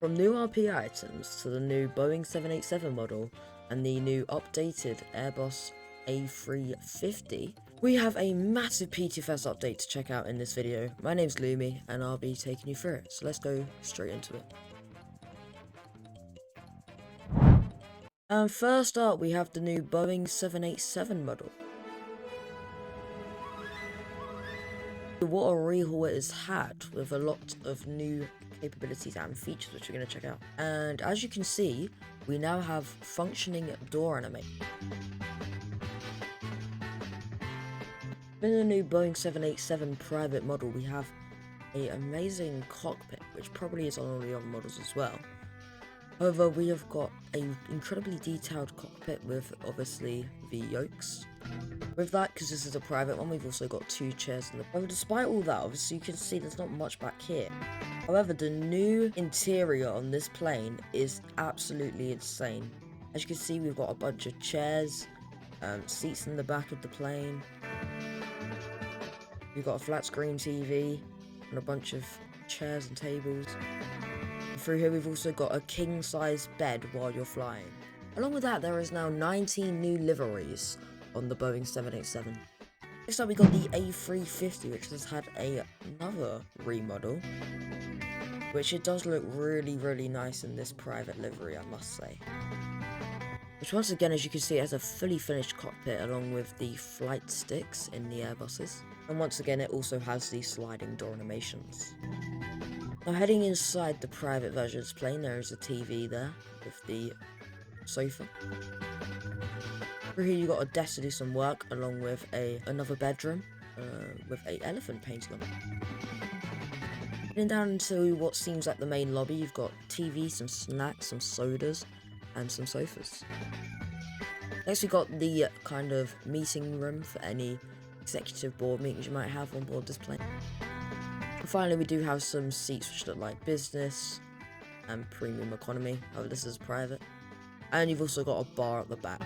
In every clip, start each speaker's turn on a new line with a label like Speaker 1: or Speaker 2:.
Speaker 1: From new RP items to the new Boeing 787 model and the new updated Airbus A350, we have a massive PTFS update to check out in this video. My name's Lumeyy and I'll be taking you through it, so let's go straight into it. And first up, we have the new Boeing 787 model. What a rehaul it has had, with a lot of new capabilities and features which we're going to check out. And as you can see, we now have functioning door animation. In the new Boeing 787 private model, we have an amazing cockpit, which probably is on all the other models as well. However, we have got an incredibly detailed cockpit with obviously the yokes. With that, because this is a private one, we've also got 2 chairs in the... However, despite all that, obviously you can see there's not much back here. However, the new interior on this plane is absolutely insane. As you can see, we've got a bunch of chairs, seats in the back of the plane. We've got a flat screen TV and a bunch of chairs and tables. And through here, we've also got a king-size bed while you're flying. Along with that, there is now 19 new liveries on the Boeing 787. Next up, we got the A350, which has had another remodel, which it does look really nice in this private livery, I must say. Which once again, as you can see, it has a fully finished cockpit along with the flight sticks in the Airbuses. And once again, it also has the sliding door animations. Now heading inside the private version of this plane, there is a TV there with the sofa. Through here you got a desk to do some work, along with another bedroom with an elephant painting on it. Heading down into what seems like the main lobby, you've got TV, some snacks, some sodas, and some sofas. Next we got the kind of meeting room for any executive board meetings you might have on board this plane. And finally we do have some seats which look like business and premium economy, however this is private. And you've also got a bar at the back.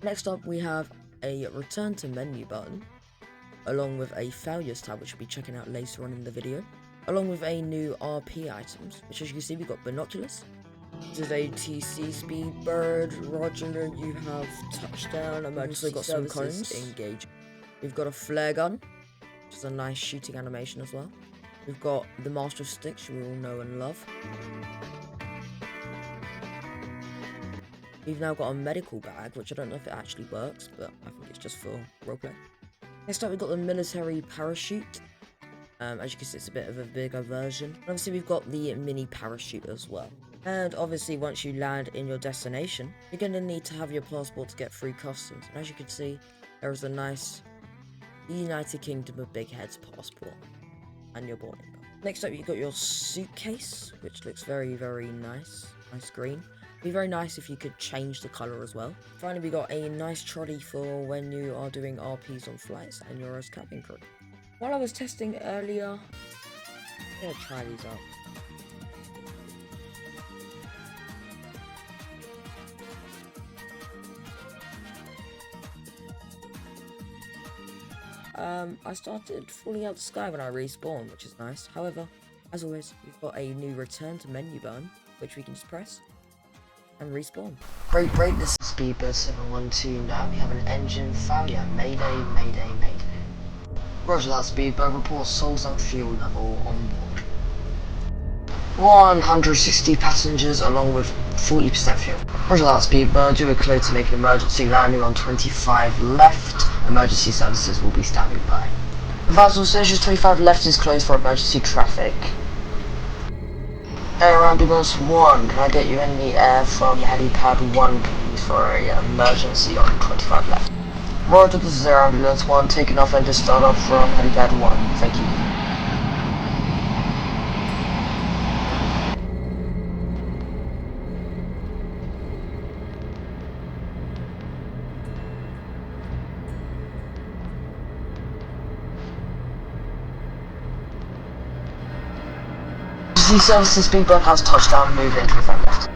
Speaker 1: Next up, we have a return to menu button, along with a failures tab, which we'll be checking out later on in the video, along with a new RP items, which as you can see, we've got binoculars. This is a TC Speedbird, Roger, you have touchdown, emergency got some cones, engage. We've got a flare gun, which is a nice shooting animation as well. We've got the Master of Sticks, you all know and love. We've now got a medical bag, which I don't know if it actually works, but I think it's just for roleplay. Next up, we've got the military parachute. As you can see, it's a bit of a bigger version. And obviously, we've got the mini parachute as well. And obviously, once you land in your destination, you're going to need to have your passport to get through customs. And as you can see, there is a nice United Kingdom of Big Heads passport and your boarding card. Next up, you've got your suitcase, which looks very nice. Nice green. Be very nice if you could change the colour as well. Finally, we got a nice trolley for when you are doing RPs on flights and you're as cabin crew. While I was testing earlier, I'm gonna try these out. I started falling out the sky when I respawned, which is nice. However, as always, we've got a new return to menu button, which we can just press and respawn. Great, this is Speedbird 712. Now we have an engine failure. Mayday. Roger that, Speedbird. Report souls and fuel level on board. 160 passengers along with 40% fuel. Roger that, Speedbird. You are cleared to make an emergency landing on 25 left. Emergency services will be standing by. Advance all stations, 25 left is closed for emergency traffic. Air Ambulance 1, can I get you in the air from helipad 1 please for a emergency on 25 left. Roger, this is Air Ambulance 1, taking off and just start off from helipad 1, thank you. Emergency services, Speedbird has touchdown, move in 25 left.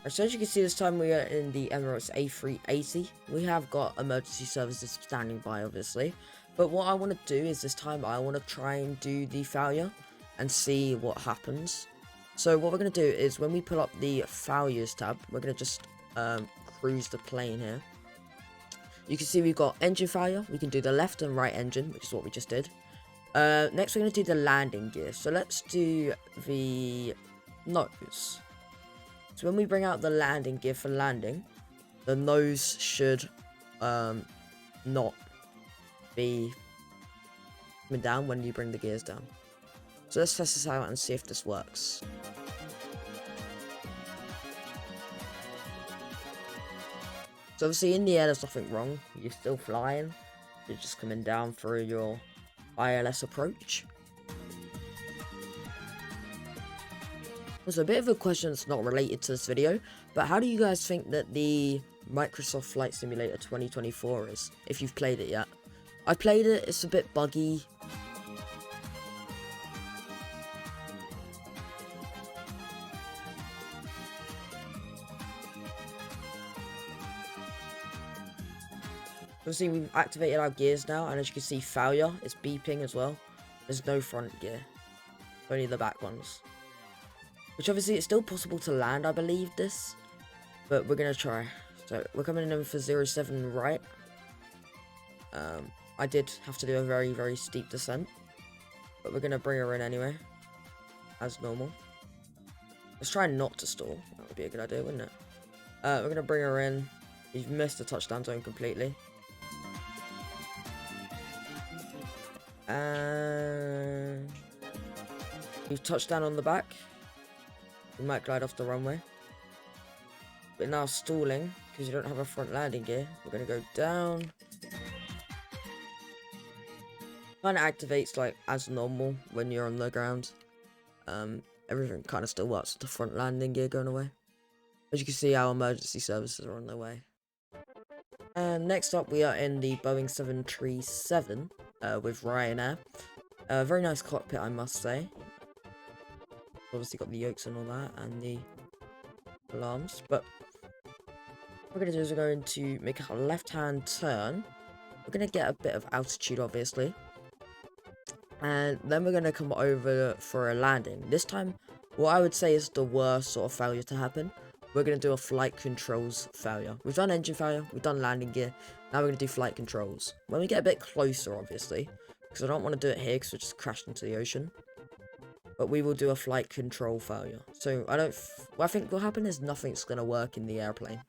Speaker 1: So as you can see, this time we are in the Emirates A380. We have got emergency services standing by, obviously. But what I want to do is this time I want to try and do the failure and see what happens. So what we're going to do is when we pull up the failures tab, we're going to just cruise the plane here. You can see we've got engine failure. We can do the left and right engine, which is what we just did. Next we're going to do the landing gear. So let's do the nose. So when we bring out the landing gear for landing, the nose should not be coming down when you bring the gears down. So let's test this out and see if this works. So obviously in the air there's nothing wrong, you're still flying, you're just coming down through your ILS approach. So a bit of a question that's not related to this video, but how do you guys think that the Microsoft Flight Simulator 2024 is, if you've played it yet? I played it, it's a bit buggy. Obviously we've activated our gears now, and as you can see failure, it's beeping as well. There's no front gear, only the back ones. Which obviously it's still possible to land, I believe this. But we're going to try. So we're coming in for 07 right. I did have to do a very, very steep descent. But we're going to bring her in anyway. As normal. Let's try not to stall. That would be a good idea, wouldn't it? We're going to bring her in. You've missed the touchdown zone completely. And we've touched down on the back. We might glide off the runway. We're now stalling because you don't have a front landing gear. We're going to go down. Kind of activates like as normal when you're on the ground. Everything kind of still works with the front landing gear going away. As you can see, our emergency services are on their way. And next up, we are in the Boeing 737 with Ryanair. Very nice cockpit, I must say. Obviously got the yokes and all that, and the alarms. But what we're going to do is we're going to make a left-hand turn. We're going to get a bit of altitude, obviously. And then we're going to come over for a landing. This time, what I would say is the worst sort of failure to happen. We're going to do a flight controls failure. We've done engine failure, we've done landing gear. Now we're going to do flight controls. When we get a bit closer, obviously, because I don't want to do it here because we just crashed into the ocean. But we will do a flight control failure. So what I think will happen is nothing's going to work in the airplane.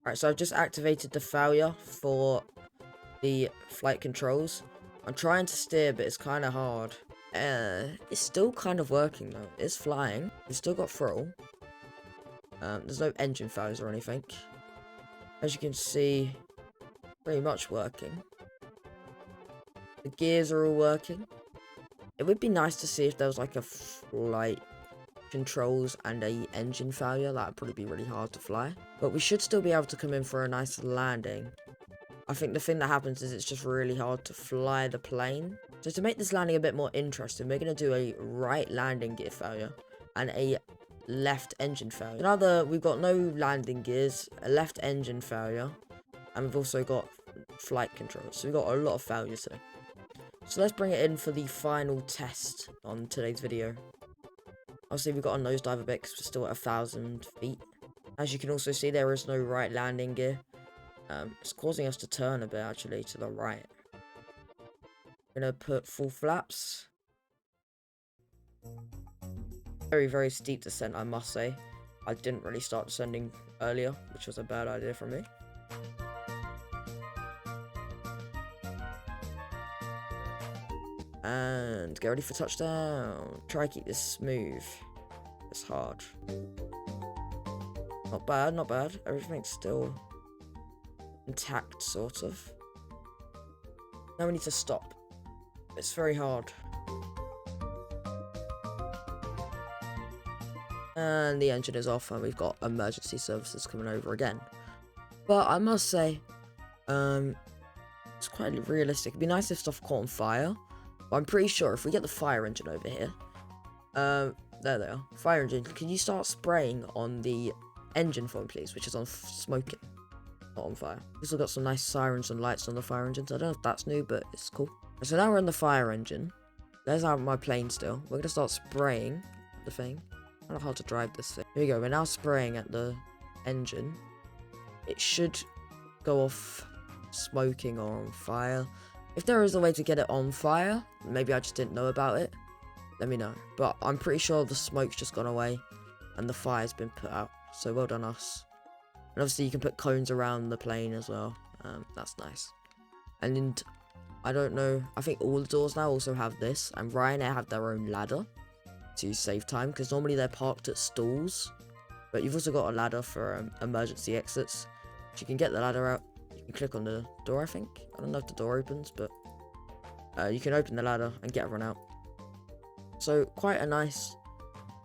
Speaker 1: Alright, so I've just activated the failure for the flight controls. I'm trying to steer, but it's kind of hard. It's still kind of working though. It's flying. We've still got throttle. There's no engine failures or anything. As you can see, pretty much working. The gears are all working. It would be nice to see if there was like a flight controls and a engine failure. That would probably be really hard to fly. But we should still be able to come in for a nice landing. I think the thing that happens is it's just really hard to fly the plane. So to make this landing a bit more interesting, we're going to do a right landing gear failure and a left engine failure. Now we've got no landing gears, a left engine failure, and we've also got flight controls. So we've got a lot of failures today. So let's bring it in for the final test on today's video. Obviously we've got a nosedive a bit because we're still at 1,000 feet. As you can also see, there is no right landing gear. It's causing us to turn a bit actually to the right. I'm gonna put full flaps. Very, very steep descent, I must say. I didn't really start descending earlier, which was a bad idea for me. And get ready for touchdown. Try to keep this smooth. It's hard. Not bad, not bad. Everything's still intact, sort of. Now we need to stop. It's very hard. And the engine is off, and we've got emergency services coming over again. But I must say, it's quite realistic. It'd be nice if stuff caught on fire. But I'm pretty sure if we get the fire engine over here, there they are. Fire engine, can you start spraying on the engine for me, please? Which is on smoking, not on fire. We've also got some nice sirens and lights on the fire engines. I don't know if that's new, but it's cool. So now we're in the fire engine. There's out my plane still. We're gonna start spraying the thing. I don't know how to drive this thing. Here we go. We're now spraying at the engine. It should go off smoking or on fire. If there is a way to get it on fire, maybe I just didn't know about it, let me know. But I'm pretty sure the smoke's just gone away and the fire's been put out. So well done us. And obviously you can put cones around the plane as well. That's nice. And I don't know, I think all the doors now also have this, and Ryanair have their own ladder to save time, because normally they're parked at stalls. But you've also got a ladder for emergency exits. So you can get the ladder out. You can click on the door, I think. I don't know if the door opens, but you can open the ladder and get everyone out. So quite a nice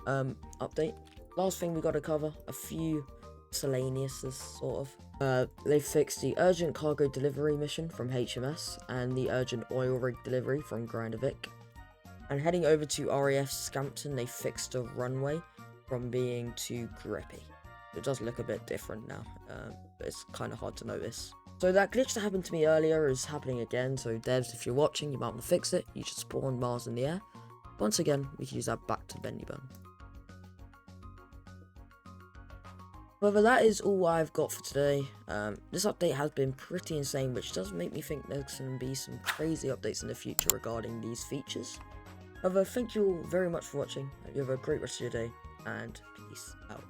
Speaker 1: update. Last thing we got to cover, a few miscellaneouses, sort of. They fixed the urgent cargo delivery mission from HMS and the urgent oil rig delivery from Grindavik. And heading over to RAF Scampton, they fixed the runway from being too grippy. It does look a bit different now, but it's kind of hard to notice. So that glitch that happened to me earlier is happening again, so devs, if you're watching, you might want to fix it. You should spawn Mars in the air. Once again, we can use that back to Bendy Bun. However, that is all I've got for today. This update has been pretty insane, which does make me think there's going to be some crazy updates in the future regarding these features. However, thank you all very much for watching. You have a great rest of your day, and peace out.